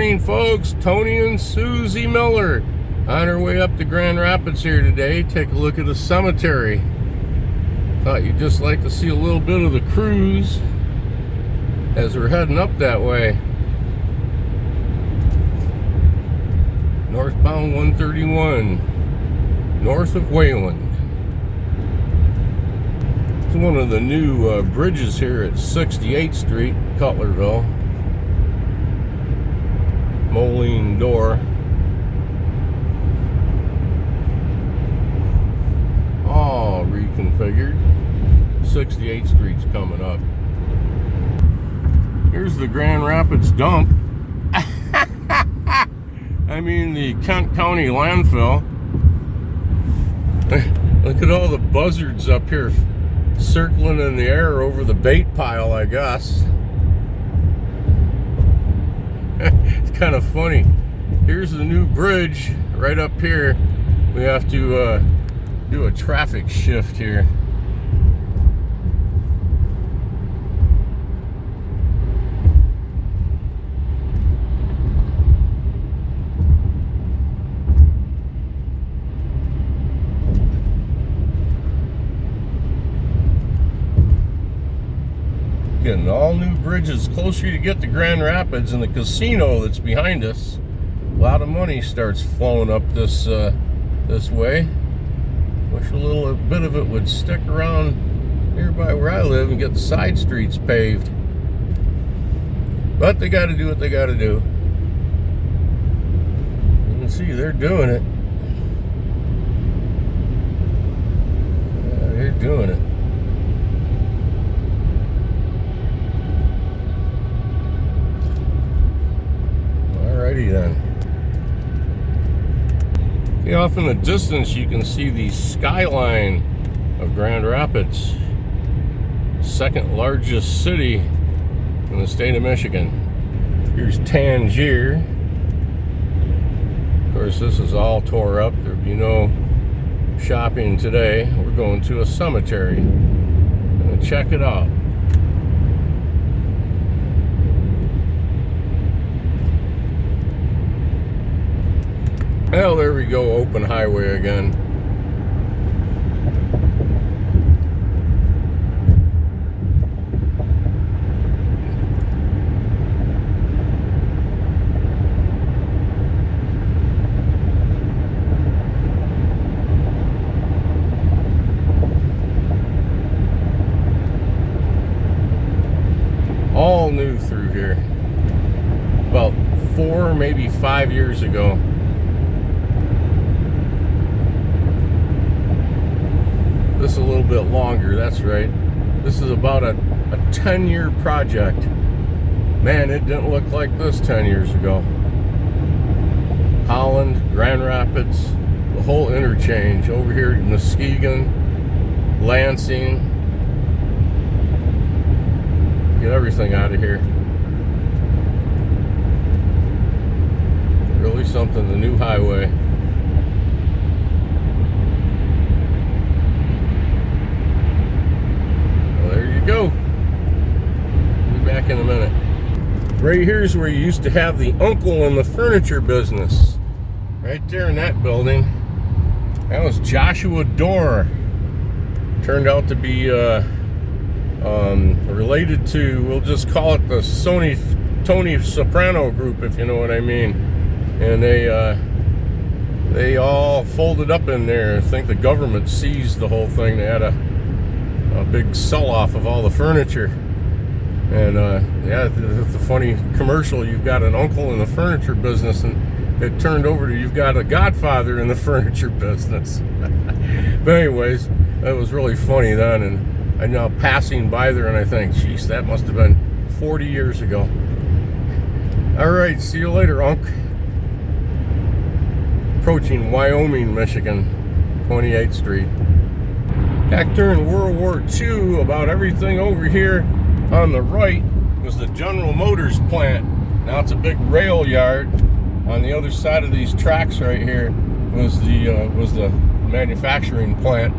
morning, folks. Tony and Susie Miller on our way up to Grand Rapids here today. Take a look at the cemetery. Thought you'd just like to see a little bit of the cruise as we're heading up that way. Northbound 131, north of Wayland. It's one of the new bridges here at 68th Street, Cutlerville. Moline door. All reconfigured. 68th Street's coming up. Here's the Grand Rapids dump. I mean the Kent County landfill. Look at all the buzzards up here circling in the air over the bait pile, I guess. It's kind of funny. Here's the new bridge right up here. We have to do a traffic shift here. Getting all new bridges closer you get to Grand Rapids, and the casino that's behind us. A lot of money starts flowing up this way. Wish a little bit of it would stick around nearby where I live and get the side streets paved. But they got to do what they got to do. You can see they're doing it. Yeah, they're doing it. Alrighty then. Okay, off in the distance you can see the skyline of Grand Rapids, second largest city in the state of Michigan. Here's Tangier. Of course, this is all tore up. There'd be no shopping today. We're going to a cemetery. Gonna check it out. Well, there we go, open highway again. All new through here. About 4, maybe 5 years ago. This is a little bit longer, that's right. This is about a 10-year project. Man, it didn't look like this 10 years ago. Holland, Grand Rapids, the whole interchange over here in Muskegon, Lansing. Get everything out of here. Really something, the new highway. Go. Be back in a minute. Right here's where you used to have the uncle in the furniture business. Right there in that building. That was Joshua Dorr. Turned out to be related to, we'll just call it the Tony Soprano group, if you know what I mean. And they all folded up in there. I think the government seized the whole thing. They had a big sell-off of all the furniture, and yeah, it's a funny commercial. You've got an uncle in the furniture business, and it turned over to you've got a godfather in the furniture business. But anyways, that was really funny then, and I'm now passing by there and I think, geez, that must have been 40 years ago. Alright, see you later, Unc. Approaching Wyoming, Michigan, 28th Street. Back during World War II, about everything over here on the right was the General Motors plant. Now it's a big rail yard. On the other side of these tracks right here was the manufacturing plant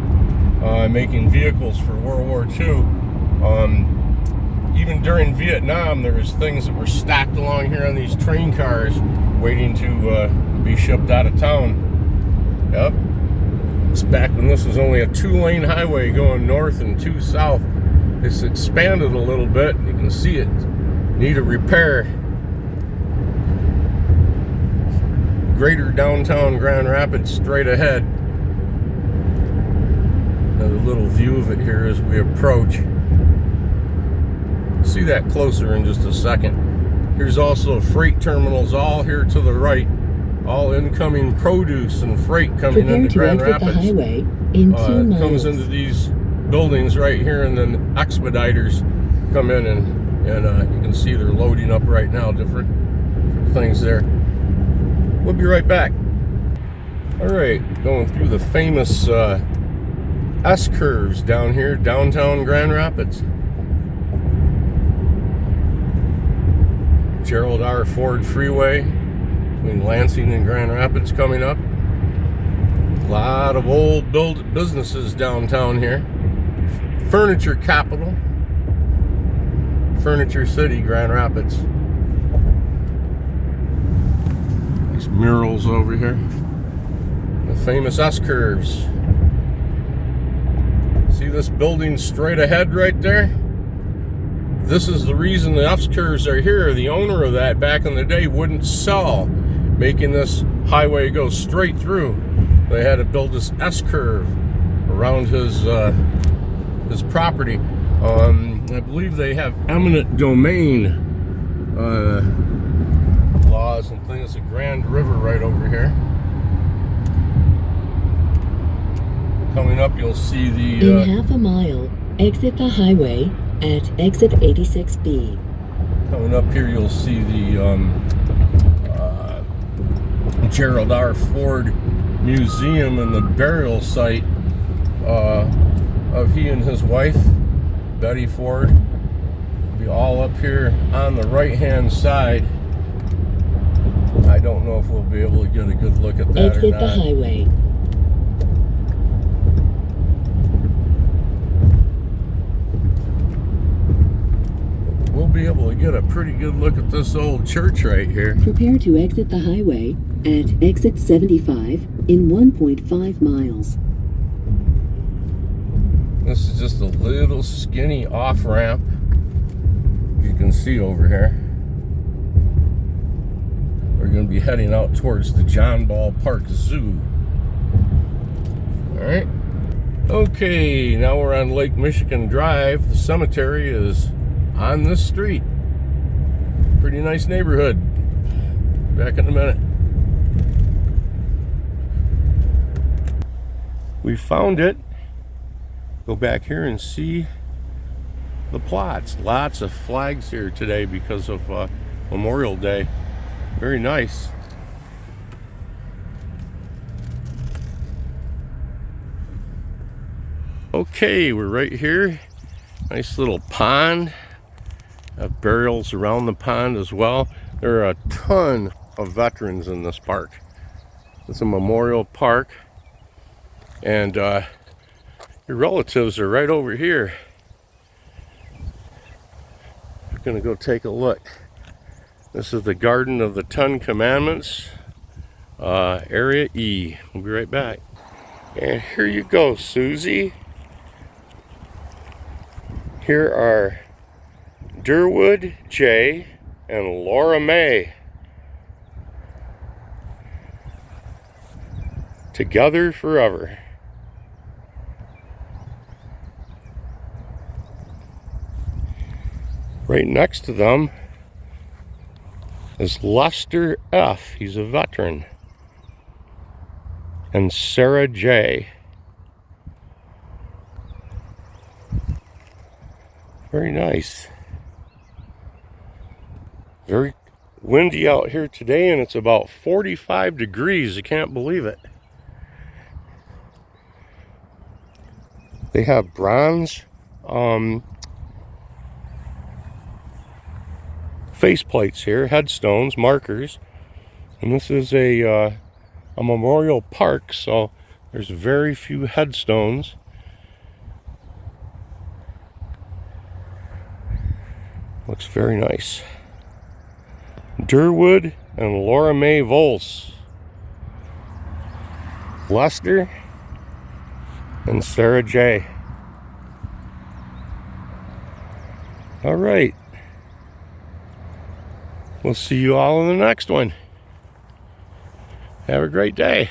making vehicles for World War II. even during Vietnam, there was things that were stacked along here on these train cars waiting to be shipped out of town. Yep. It's back when this was only a 2-lane highway going north and 2 south. It's expanded a little bit. You can see it need a repair. Greater downtown Grand Rapids straight ahead. Another little view of it here as we approach. See that closer in just a second. Here's also freight terminals all here to the right. All incoming produce and freight coming into Grand Rapids. The highway in 2 miles. Comes into these buildings right here, and then expediters come in, and you can see they're loading up right now different things there. We'll be right back. All right, going through the famous S-curves down here, downtown Grand Rapids. Gerald R. Ford Freeway between Lansing and Grand Rapids coming up. A lot of old businesses downtown here. Furniture capital. Furniture City, Grand Rapids. These murals over here. The famous S-curves. See this building straight ahead right there? This is the reason the S-curves are here. The owner of that back in the day wouldn't sell, making this highway go straight through. They had to build this S-curve around his property. I believe they have eminent domain laws and things. The Grand River right over here. Coming up, you'll see the... In half a mile, exit the highway at exit 86B. Coming up here, you'll see the Gerald R. Ford Museum and the burial site of he and his wife, Betty Ford. It'll be all up here on the right-hand side. I don't know if we'll be able to get a good look at that exit or not. the highway. We'll be able to get a pretty good look at this old church right here. Prepare to exit the highway at exit 75 in 1.5 miles. This is just a little skinny off-ramp, you can see over here. We're going to be heading out towards the John Ball Park Zoo. Alright. Okay, now we're on Lake Michigan Drive. The cemetery is on this street. Pretty nice neighborhood. Back in a minute. We found it. Go back here and see the plots. Lots of flags here today because of Memorial Day. Very nice. Okay, we're right here. Nice little pond. Burials around the pond as well. There are a ton of veterans in this park. It's a memorial park, and your relatives are right over here. We're gonna go take a look. This is the Garden of the 10 Commandments, Area E. We'll be right back. And here you go, Susie. Here are Durwood J. and Laura May. Together forever. Right next to them is Lester F. He's a veteran. And Sarah J. Very nice. Very windy out here today, and it's about 45 degrees. I can't believe it. They have bronze faceplates here, headstones, markers, and this is a memorial park, so there's very few headstones. Looks very nice. Durwood and Laura Mae Volz. Lester and Sarah J. All right. We'll see you all in the next one. Have a great day.